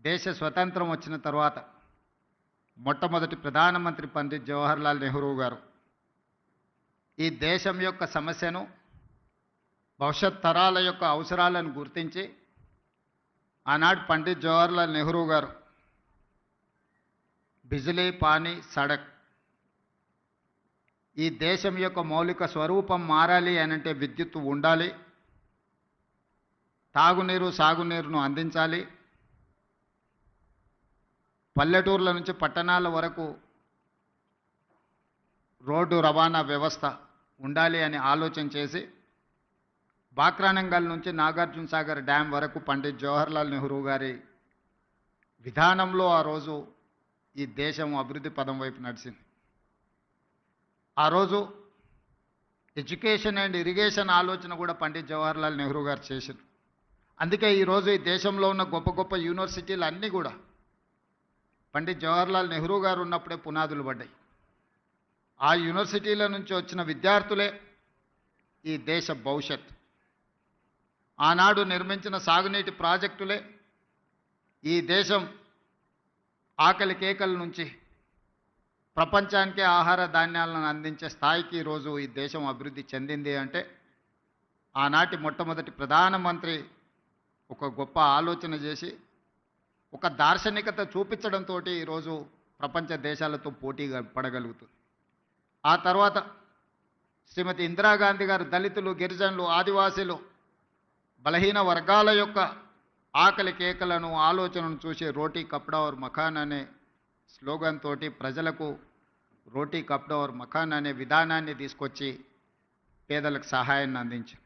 దేశ స్వతంత్రం వచ్చిన తర్వాత మొట్టమొదటి ప్రధానమంత్రి పండిత్ జవహర్లాల్ నెహ్రూ గారు ఈ దేశం యొక్క సమస్యను, భవిష్యత్ తరాల యొక్క అవసరాలను గుర్తించి ఆనాడు పండిత్ జవహర్లాల్ నెహ్రూ గారు బిజిలీ, పానీ, సడక్ ఈ దేశం యొక్క మౌలిక స్వరూపం మారాలి అనంటే విద్యుత్తు ఉండాలి, తాగునీరు, సాగునీరును అందించాలి, పల్లెటూర్ల నుంచి పట్టణాల వరకు రోడ్డు రవాణా వ్యవస్థ ఉండాలి అని ఆలోచన చేసి బాక్రానంగల్ నుంచి నాగార్జున సాగర్ డ్యామ్ వరకు పండిత్ జవహర్లాల్ నెహ్రూ గారి విధానంలో ఆ రోజు ఈ దేశం అభివృద్ధి పదం వైపు నడిచింది. ఆ రోజు ఎడ్యుకేషన్ అండ్ ఇరిగేషన్ ఆలోచన కూడా పండిత్ జవహర్లాల్ నెహ్రూ గారు చేశారు. అందుకే ఈరోజు ఈ దేశంలో ఉన్న గొప్ప గొప్ప యూనివర్సిటీలు అన్నీ కూడా పండిత్ జవహర్లాల్ నెహ్రూ గారు ఉన్నప్పుడే పునాదులు పడ్డాయి. ఆ యూనివర్సిటీల నుంచి వచ్చిన విద్యార్థులే ఈ దేశ భవిష్యత్. ఆనాడు నిర్మించిన సాగునీటి ప్రాజెక్టులే ఈ దేశం ఆకలి కేకల నుంచి ప్రపంచానికే ఆహార ధాన్యాలను అందించే స్థాయికి ఈరోజు ఈ దేశం అభివృద్ధి చెందింది అంటే ఆనాటి మొట్టమొదటి ప్రధానమంత్రి ఒక గొప్ప ఆలోచన చేసి ఒక దార్శనికత చూపించడంతో ఈరోజు ప్రపంచ దేశాలతో పోటీ పడగలుగుతుంది. ఆ తర్వాత శ్రీమతి ఇందిరాగాంధీ గారు దళితులు, గిరిజనులు, ఆదివాసీలు, బలహీన వర్గాల యొక్క ఆకలి కేకలను, ఆలోచనను చూసి రోటీ కప్డా ఔర్ మకాన్ అనే స్లోగన్ తోటి ప్రజలకు రోటీ కప్డా ఔర్ మకాన్ అనే విధానాన్ని తీసుకొచ్చి పేదలకు సహాయాన్ని అందించారు.